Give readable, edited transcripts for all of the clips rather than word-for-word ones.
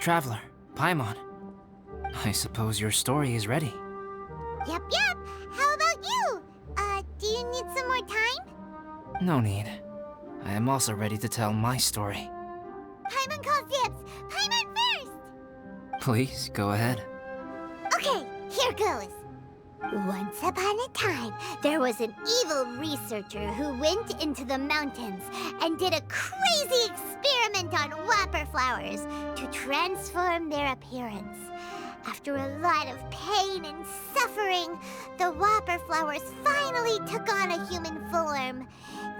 traveler, Paimon. I suppose your story is ready. Yep. How about you? Do you need some more time? No need. I am also ready to tell my story. Paimon calls dibs! Paimon first! Please, go ahead. Okay, here goes. Once upon a time, there was an evil researcher who went into the mountains and did a crazy experiment on whopper flowers to transform their appearance. After a lot of pain and suffering, the whopper flowers finally took on a human form.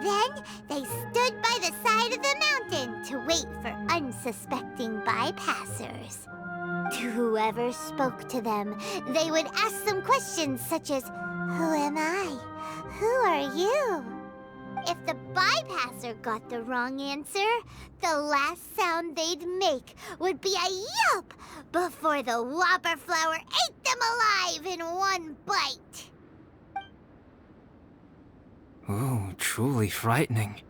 Then they stood by the side of the mountain to wait for unsuspecting bypassers. To whoever spoke to them, they would ask them questions such as, "Who am I? Who are you?" If the bypasser got the wrong answer, the last sound they'd make would be a yelp before the whopper flower ate them alive in one bite. Ooh, truly frightening.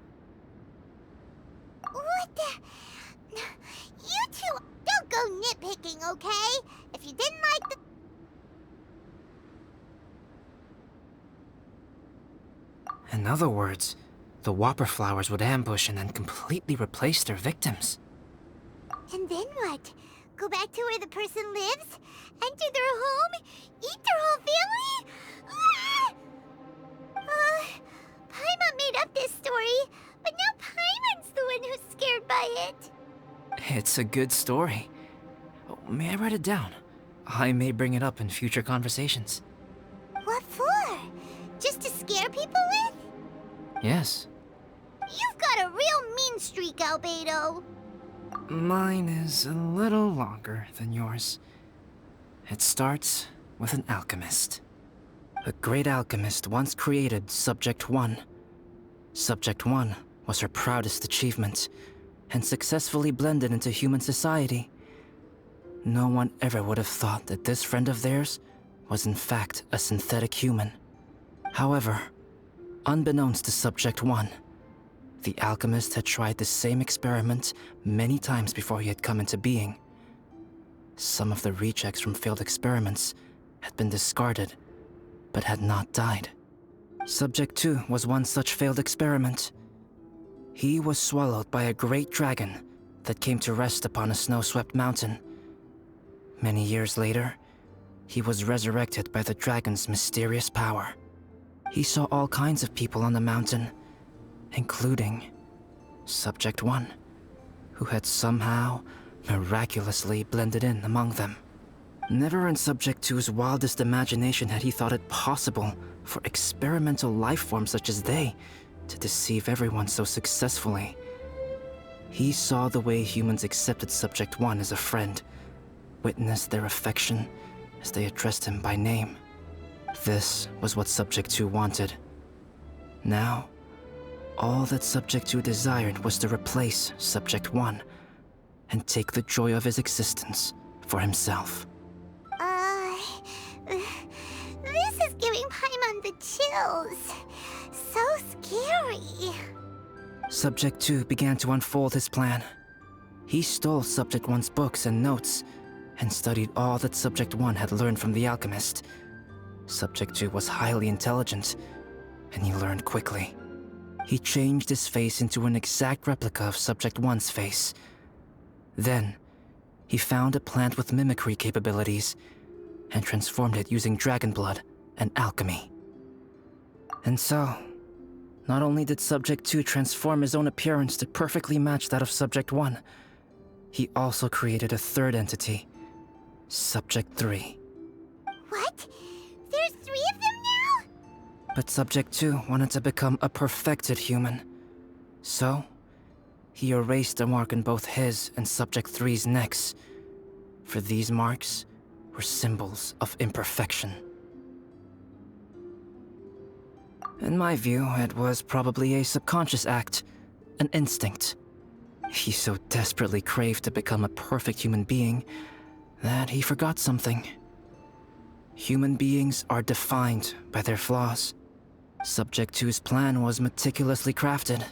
What the? You two, don't go nitpicking, okay? If you didn't like the... In other words, the whopper flowers would ambush and then completely replace their victims. And then what? Go back to where the person lives? Enter their home? Eat their whole family? Paimon made up this story, but now Paimon's the one who's scared by it. It's a good story. Oh, may I write it down? I may bring it up in future conversations. What for? Just to scare people with? Yes. You've got a real mean streak, Albedo. Mine is a little longer than yours. It starts with an alchemist. A great alchemist once created Subject 1. Subject 1 was her proudest achievement, and successfully blended into human society. No one ever would have thought that this friend of theirs was in fact a synthetic human. However, unbeknownst to Subject 1, the alchemist had tried the same experiment many times before he had come into being. Some of the rejects from failed experiments had been discarded, but had not died. Subject 2 was one such failed experiment. He was swallowed by a great dragon that came to rest upon a snow-swept mountain. Many years later, he was resurrected by the dragon's mysterious power. He saw all kinds of people on the mountain, including Subject 1, who had somehow miraculously blended in among them. Never in Subject 2's wildest imagination had he thought it possible for experimental life forms such as they to deceive everyone so successfully. He saw the way humans accepted Subject 1 as a friend, witnessed their affection as they addressed him by name. This was what Subject 2 wanted. Now, all that Subject 2 desired was to replace Subject 1 and take the joy of his existence for himself. This is giving Paimon the chills. So scary. Subject 2 began to unfold his plan. He stole Subject 1's books and notes and studied all that Subject 1 had learned from the alchemist. Subject 2 was highly intelligent, and he learned quickly. He changed his face into an exact replica of Subject 1's face. Then, he found a plant with mimicry capabilities and transformed it using dragon blood and alchemy. And so, not only did Subject 2 transform his own appearance to perfectly match that of Subject 1, he also created a third entity, Subject 3. What? There's 3 of them now? But Subject 2 wanted to become a perfected human. So, he erased a mark in both his and Subject 3's necks. For these marks were symbols of imperfection. In my view, it was probably a subconscious act, an instinct. He so desperately craved to become a perfect human being that he forgot something. Human beings are defined by their flaws. Subject 2's plan was meticulously crafted.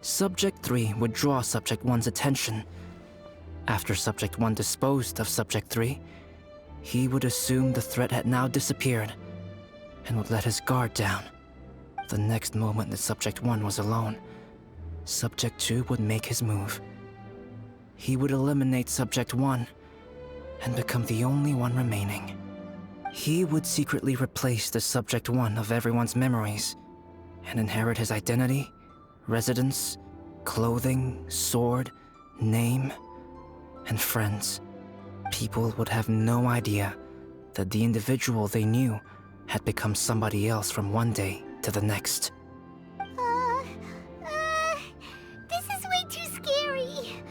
Subject 3 would draw Subject 1's attention, After Subject 1 disposed of Subject 3, he would assume the threat had now disappeared and would let his guard down. The next moment that Subject 1 was alone, Subject 2 would make his move. He would eliminate Subject 1 and become the only one remaining. He would secretly replace the Subject 1 of everyone's memories and inherit his identity, residence, clothing, sword, name, and friends. People would have no idea that the individual they knew had become somebody else from one day to the next. This is way too scary.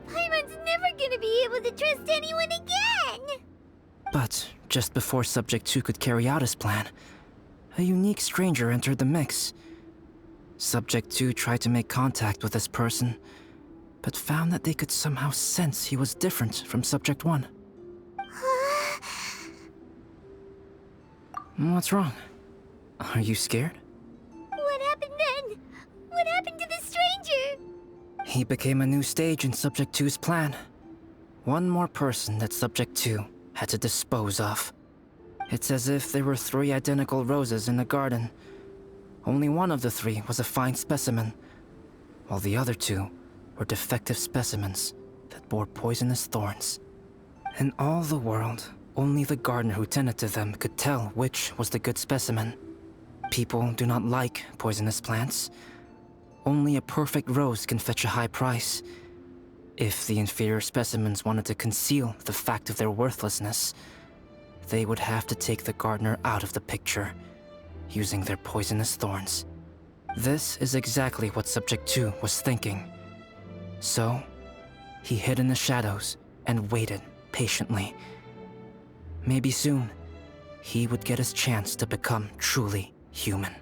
Paimon's never gonna be able to trust anyone again. But just before Subject 2 could carry out his plan, a unique stranger entered the mix. Subject 2 tried to make contact with this person, but found that they could somehow sense he was different from Subject 1. What's wrong? Are you scared? What happened then? What happened to the stranger? He became a new stage in Subject 2's plan. One more person that Subject 2 had to dispose of. It's as if there were 3 identical roses in a garden. Only one of the 3 was a fine specimen, while the other 2 were defective specimens that bore poisonous thorns. In all the world, only the gardener who tended to them could tell which was the good specimen. People do not like poisonous plants. Only a perfect rose can fetch a high price. If the inferior specimens wanted to conceal the fact of their worthlessness, they would have to take the gardener out of the picture, using their poisonous thorns. This is exactly what Subject 2 was thinking. So, he hid in the shadows and waited patiently. Maybe soon, he would get his chance to become truly human.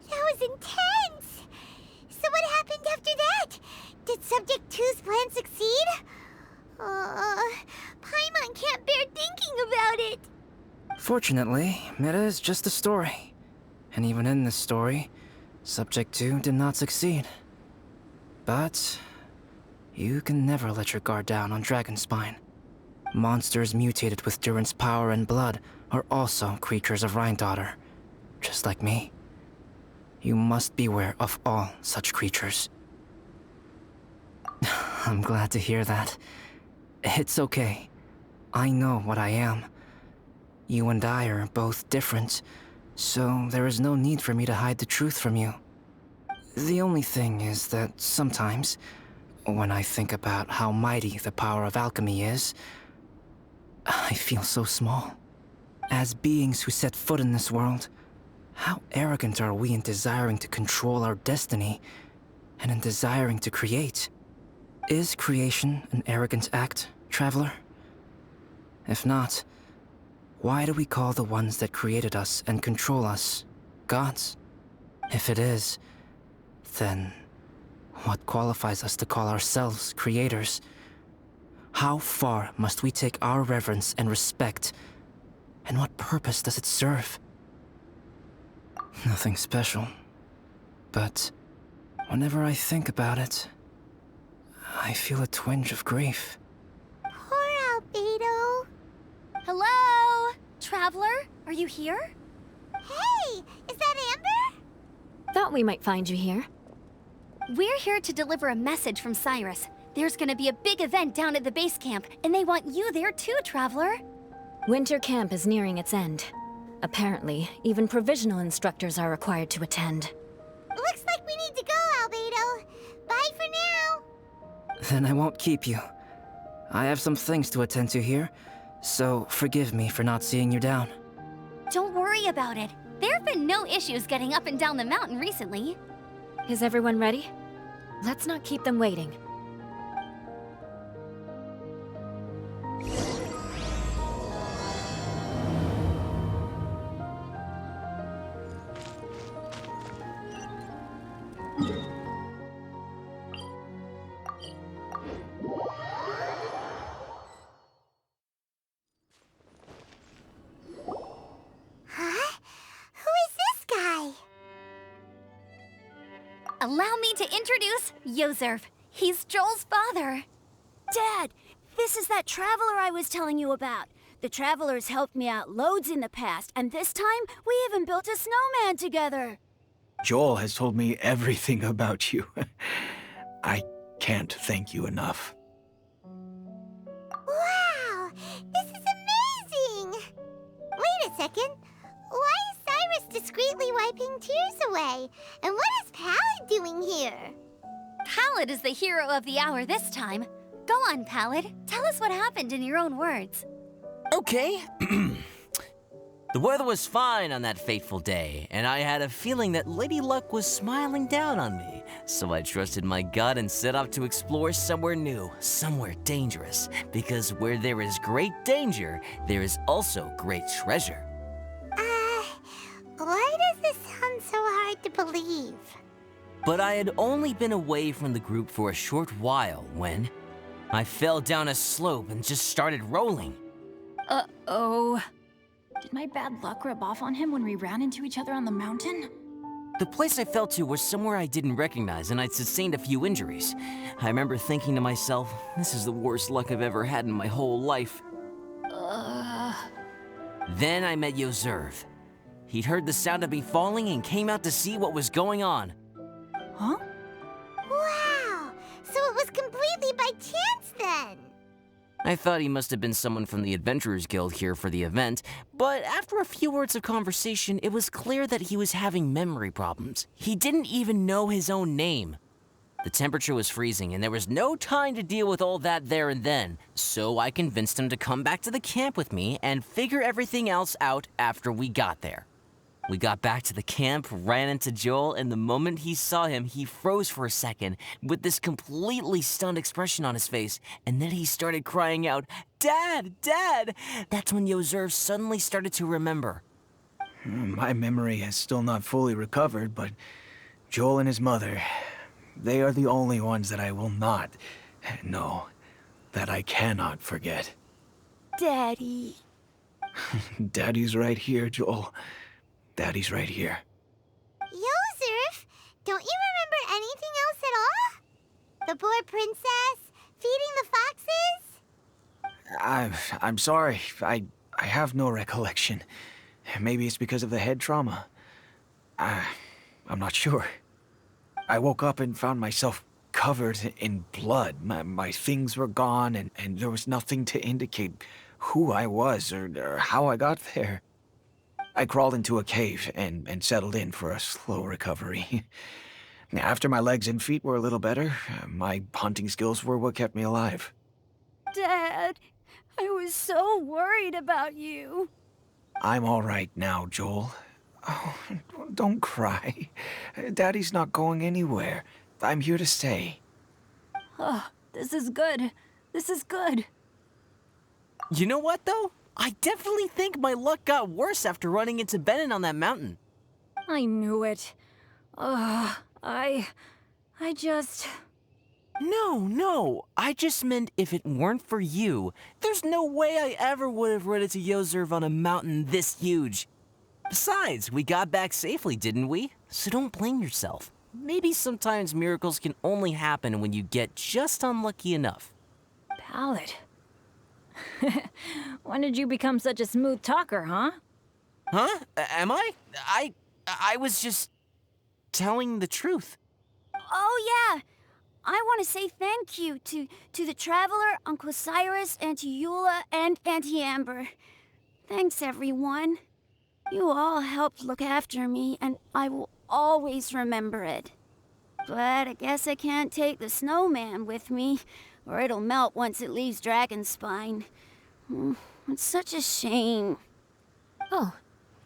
That was intense! So what happened after that? Did Subject 2's plan succeed? Paimon can't bear thinking about it. Fortunately, it is just a story. And even in this story, Subject 2 did not succeed. But you can never let your guard down on Dragonspine. Monsters mutated with Durin's power and blood are also creatures of Rhine-Daughter, just like me. You must beware of all such creatures. I'm glad to hear that. It's okay. I know what I am. You and I are both different, so there is no need for me to hide the truth from you. The only thing is that sometimes, when I think about how mighty the power of alchemy is, I feel so small. As beings who set foot in this world, how arrogant are we in desiring to control our destiny, and in desiring to create? Is creation an arrogant act, traveler? If not, why do we call the ones that created us and control us gods? If it is, then what qualifies us to call ourselves creators? How far must we take our reverence and respect, and what purpose does it serve? Nothing special, but whenever I think about it, I feel a twinge of grief. Poor Albedo. Hello? Traveler, are you here? Hey, is that Amber? Thought we might find you here. We're here to deliver a message from Cyrus. There's gonna be a big event down at the base camp, and they want you there too, Traveler. Winter camp is nearing its end. Apparently, even provisional instructors are required to attend. Looks like we need to go, Albedo. Bye for now. Then I won't keep you. I have some things to attend to here, so forgive me for not seeing you down. Don't worry about it. There have been no issues getting up and down the mountain recently. Is everyone ready? Let's not keep them waiting. Allow me to introduce Yozerv. He's Joel's father. Dad, this is that traveler I was telling you about. The traveler's helped me out loads in the past, and this time we even built a snowman together. Joel has told me everything about you. I can't thank you enough. Wow! This is amazing! Wait a second. Why is Cyrus discreetly wiping tears away? And what is Pallid doing here? Pallid is the hero of the hour this time. Go on, Pallid. Tell us what happened in your own words. Okay. The weather was fine on that fateful day, and I had a feeling that Lady Luck was smiling down on me. So I trusted my gut and set off to explore somewhere new, somewhere dangerous. Because where there is great danger, there is also great treasure. Why does this sound so hard to believe? But I had only been away from the group for a short while when I fell down a slope and just started rolling. Uh-oh. Did my bad luck rub off on him when we ran into each other on the mountain? The place I fell to was somewhere I didn't recognize, and I'd sustained a few injuries. I remember thinking to myself, this is the worst luck I've ever had in my whole life. Then I met Yozerv. He'd heard the sound of me falling and came out to see what was going on. Huh? Wow! So it was completely by chance then! I thought he must have been someone from the Adventurers Guild here for the event, but after a few words of conversation, it was clear that he was having memory problems. He didn't even know his own name. The temperature was freezing, and there was no time to deal with all that there and then, so I convinced him to come back to the camp with me and figure everything else out after we got there. We got back to the camp, ran into Joel, and the moment he saw him, he froze for a second with this completely stunned expression on his face, and then he started crying out, "Dad! Dad!" That's when Yozerv suddenly started to remember. My memory has still not fully recovered, but Joel and his mother, they are the only ones that I will not, no, that I cannot forget. Daddy. Daddy's right here, Joel. Daddy's right here. Yozerf, don't you remember anything else at all? The poor princess, feeding the foxes? I'm sorry. I have no recollection. Maybe it's because of the head trauma. I'm not sure. I woke up and found myself covered in blood. My things were gone, and there was nothing to indicate who I was or how I got there. I crawled into a cave and settled in for a slow recovery. After my legs and feet were a little better, my hunting skills were what kept me alive. Dad, I was so worried about you. I'm all right now, Joel. Oh, don't cry. Daddy's not going anywhere. I'm here to stay. Oh, this is good. This is good. You know what, though? I definitely think my luck got worse after running into Benin on that mountain. I knew it. I just... No. I just meant if it weren't for you, there's no way I ever would have run into Yozerv on a mountain this huge. Besides, we got back safely, didn't we? So don't blame yourself. Maybe sometimes miracles can only happen when you get just unlucky enough. Pallid. When did you become such a smooth talker, huh? Huh? Am I? I was just telling the truth. Oh, yeah. I want to say thank you to the Traveler, Uncle Cyrus, Auntie Eula, and Auntie Amber. Thanks, everyone. You all helped look after me, and I will always remember it. But I guess I can't take the snowman with me, or it'll melt once it leaves Dragonspine. It's such a shame. Oh,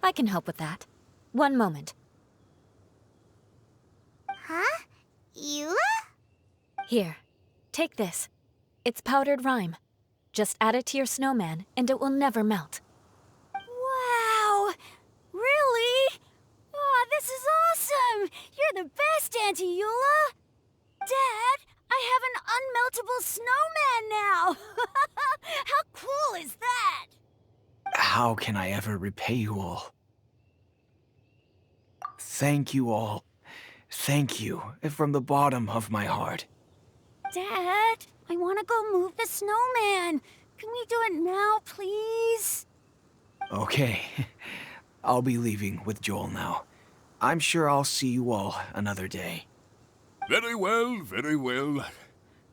I can help with that. One moment. Huh? Eula? Here, take this. It's powdered rime. Just add it to your snowman, and it will never melt. Wow! Really? Oh, this is awesome! You're the best, Auntie Eula! Dad, I have an unmeltable snowman now! How cool is that? How can I ever repay you all? Thank you all. Thank you from the bottom of my heart. Dad, I want to go move the snowman. Can we do it now, please? Okay, I'll be leaving with Joel now. I'm sure I'll see you all another day. Very well, very well.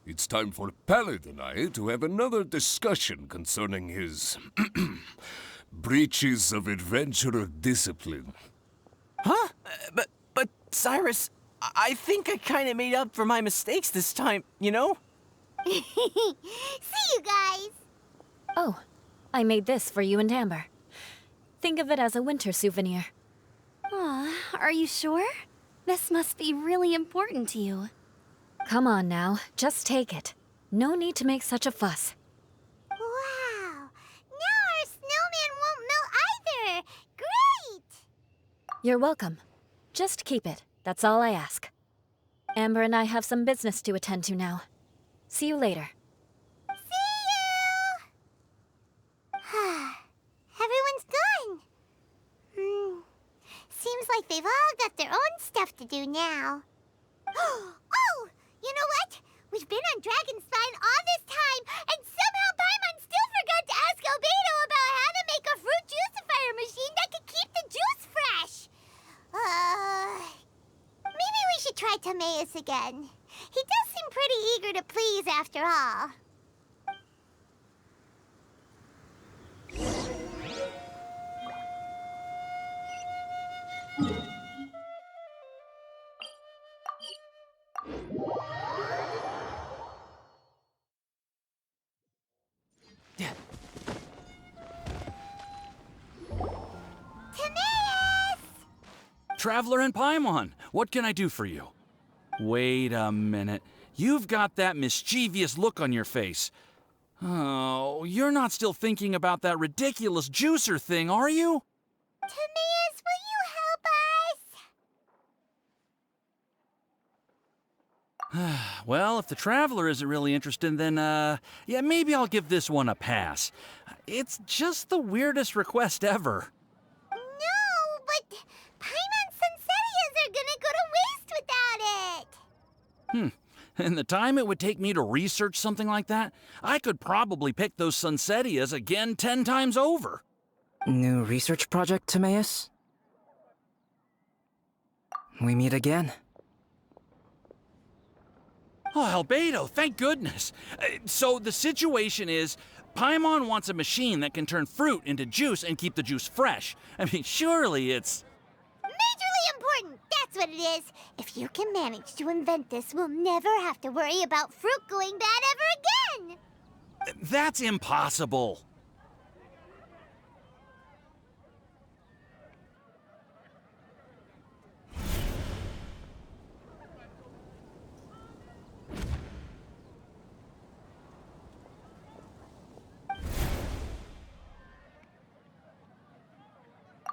It's time for Pallet and I to have another discussion concerning his breaches of adventurer discipline. Huh? But Cyrus, I think I kind of made up for my mistakes this time, you know? See you guys! Oh, I made this for you and Amber. Think of it as a winter souvenir. Aw, are you sure? This must be really important to you. Come on now, just take it. No need to make such a fuss. Wow! Now our snowman won't melt either! Great! You're welcome. Just keep it, that's all I ask. Amber and I have some business to attend to now. See you later. See you! Everyone's gone. Seems like they've all got their own stuff to do now. Oh! You know what? We've been on Dragonspine all this time, and somehow Paimon still forgot to ask Albedo about how to make a fruit juicifier machine that could keep the juice fresh. Maybe we should try Timaeus again. He does seem pretty eager to please after all. Timaeus! Traveler and Paimon, what can I do for you? Wait a minute. You've got that mischievous look on your face. Oh, you're not still thinking about that ridiculous juicer thing, are you? Timaeus, will you help us? Well, if the Traveler isn't really interested, then, yeah, maybe I'll give this one a pass. It's just the weirdest request ever. No, but Paimon's Sunsettias are gonna go to waste without it. And the time it would take me to research something like that, I could probably pick those Sunsettias again 10 times over. New research project, Timaeus? We meet again. Oh, Albedo, thank goodness. So the situation is, Paimon wants a machine that can turn fruit into juice and keep the juice fresh. I mean, surely it's... Majorly important, that's what it is. If you can manage to invent this, we'll never have to worry about fruit going bad ever again. That's impossible.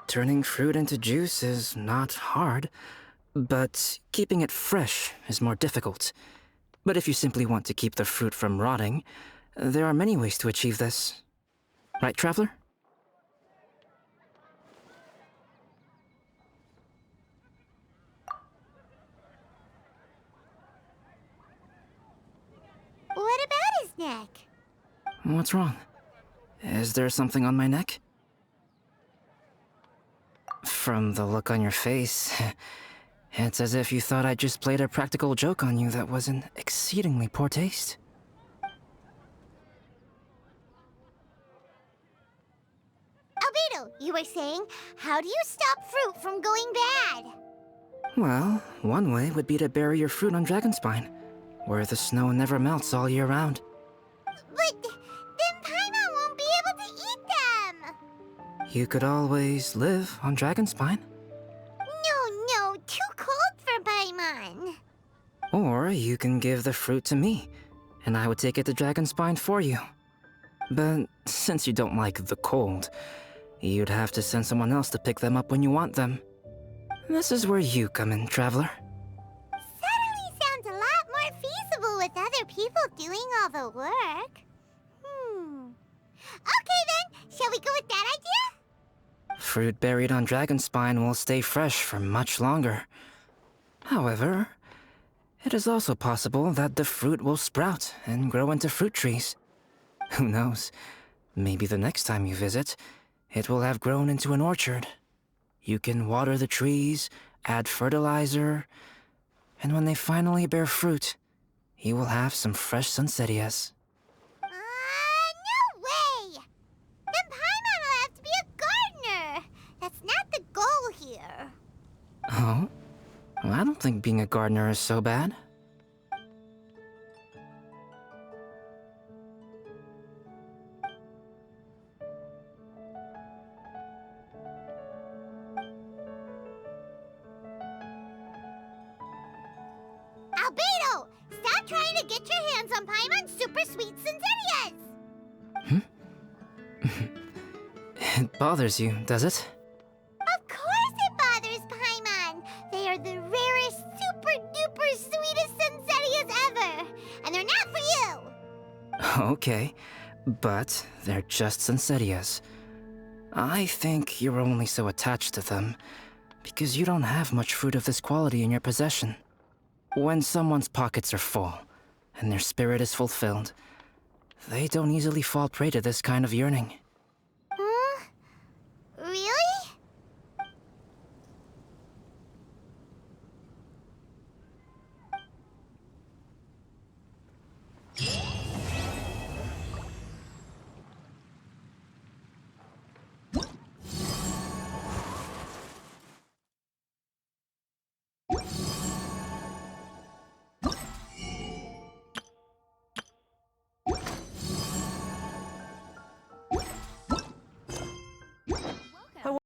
Turning fruit into juice is not hard, but keeping it fresh is more difficult. But if you simply want to keep the fruit from rotting, there are many ways to achieve this. Right, Traveler? What about his neck? What's wrong? Is there something on my neck? From the look on your face, it's as if you thought I just played a practical joke on you that was in exceedingly poor taste. Albedo, you were saying, how do you stop fruit from going bad? Well, one way would be to bury your fruit on Dragonspine, where the snow never melts all year round. But then Paimon won't be able to eat them! You could always live on Dragonspine. No, too cold for Paimon. Or you can give the fruit to me, and I would take it to Dragonspine for you. But since you don't like the cold, you'd have to send someone else to pick them up when you want them. This is where you come in, Traveler. Suddenly sounds a lot more feasible with other people doing all the work. Okay then, shall we go with that idea? Fruit buried on Dragonspine will stay fresh for much longer. However, it is also possible that the fruit will sprout and grow into fruit trees. Who knows? Maybe the next time you visit, it will have grown into an orchard. You can water the trees, add fertilizer, and when they finally bear fruit, you will have some fresh sunsettias. No way! Then Paimon will have to be a gardener. That's not the goal here. Oh? Well, I don't think being a gardener is so bad. Albedo! Stop trying to get your hands on Paimon's super sweet Sinzedias! It bothers you, does it? Of course it bothers Paimon! They are the rarest, super-duper sweetest Sinzedias ever! And they're not for you! Okay, but they're just Sunsettias. I think you're only so attached to them because you don't have much fruit of this quality in your possession. When someone's pockets are full and their spirit is fulfilled, they don't easily fall prey to this kind of yearning.